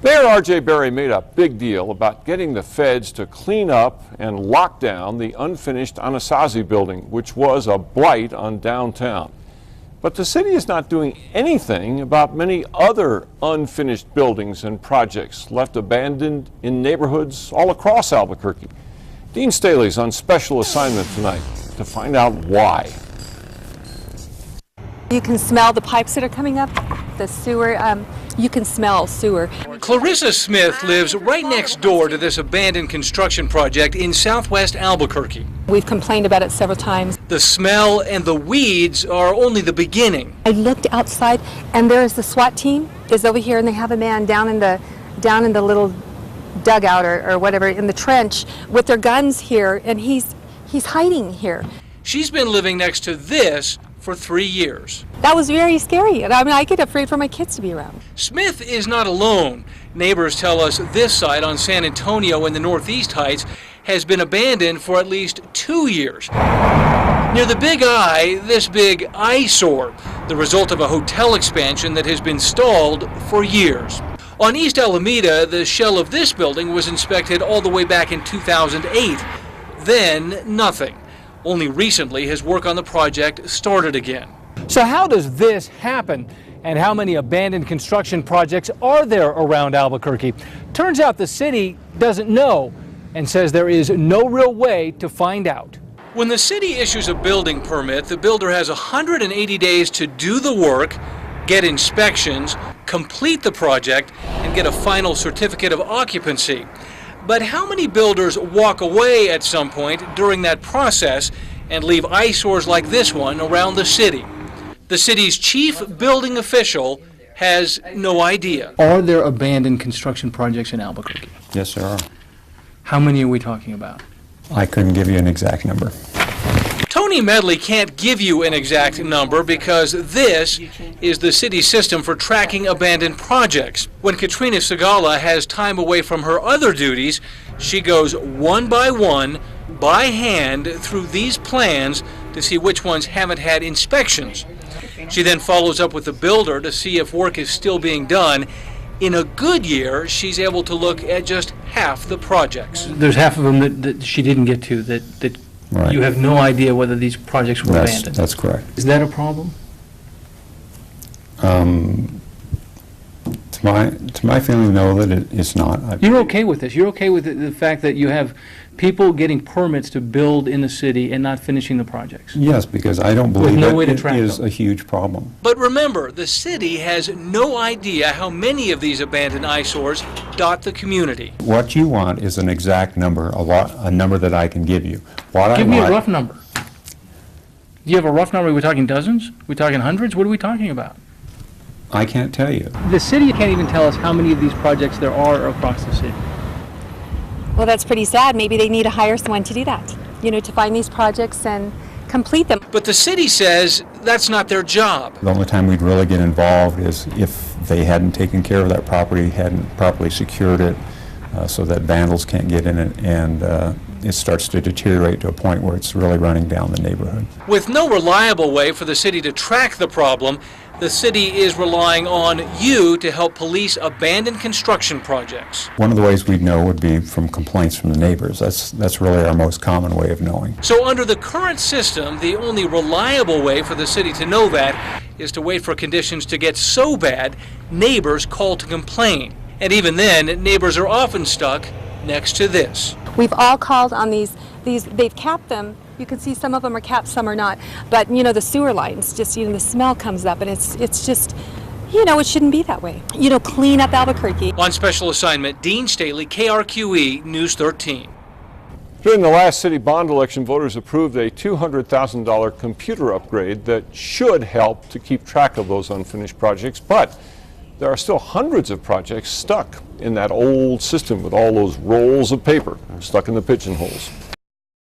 Mayor R.J. Berry made a big deal about getting the feds to clean up and lock down the unfinished Anasazi building, which was a blight on downtown. But the city is not doing anything about many other unfinished buildings and projects left abandoned in neighborhoods all across Albuquerque. Dean Staley's on special assignment tonight to find out why. You can smell the pipes that are coming up, the sewer. You can smell sewer. Clarissa Smith lives right next door to this abandoned construction project in southwest Albuquerque. We've complained about it several times. The smell and the weeds are only the beginning. I looked outside, and there is the SWAT team is over here, and they have a man down in the little dugout or whatever in the trench with their guns here, and he's hiding here. She's been living next to this for 3 years. That was very scary. I mean, I get afraid for my kids to be around. Smith is not alone. Neighbors tell us this site on San Antonio in the Northeast Heights has been abandoned for at least 2 years. Near the Big I, this big eyesore, the result of a hotel expansion that has been stalled for years. On East Alameda, the shell of this building was inspected all the way back in 2008. Then, nothing. Only recently has work on the project started again. So how does this happen? And how many abandoned construction projects are there around Albuquerque? Turns out the city doesn't know and says there is no real way to find out. When the city issues a building permit, the builder has 180 days to do the work, get inspections, complete the project, and get a final certificate of occupancy. But how many builders walk away at some point during that process and leave eyesores like this one around the city? The city's chief building official has no idea. Are there abandoned construction projects in Albuquerque? Yes, there are. How many are we talking about? I couldn't give you an exact number. Tony Medley can't give you an exact number because this is the city's system for tracking abandoned projects. When Katrina Segala has time away from her other duties, she goes one by one, by hand, through these plans to see which ones haven't had inspections. She then follows up with the builder to see if work is still being done. In a good year, she's able to look at just half the projects. There's half of them that she didn't get to, that Right. You have no idea whether these projects were abandoned. That's correct. Is that a problem? To my feeling, no, that it's not. You're okay with this? You're okay with the fact that you have people getting permits to build in the city and not finishing the projects? Yes, because I don't believe no way to it track is them. a huge problem. But remember, the city has no idea how many of these abandoned eyesores dot the community. What you want is an exact number, a number that I can give you. Give me a rough number. Do you have a rough number? Are we talking dozens? Are we talking hundreds? What are we talking about? I can't tell you. The city can't even tell us how many of these projects there are across the city. Well, that's pretty sad. Maybe they need to hire someone to do that, to find these projects and complete them. But the city says that's not their job. The only time we'd really get involved is if they hadn't taken care of that property, hadn't properly secured it, so that vandals can't get in it, and it starts to deteriorate to a point where it's really running down the neighborhood. With no reliable way for the city to track the problem, the city is relying on you to help police abandoned construction projects. One of the ways we'd know would be from complaints from the neighbors. That's really our most common way of knowing. So under the current system, the only reliable way for the city to know that is to wait for conditions to get so bad, neighbors call to complain. And even then, neighbors are often stuck next to this. We've all called on these, they've capped them. You can see some of them are capped, some are not. But, the sewer lines, just, the smell comes up, and it's just, it shouldn't be that way. Clean up Albuquerque. On special assignment, Dean Staley, KRQE News 13. During the last city bond election, voters approved a $200,000 computer upgrade that should help to keep track of those unfinished projects, but there are still hundreds of projects stuck in that old system with all those rolls of paper stuck in the pigeonholes.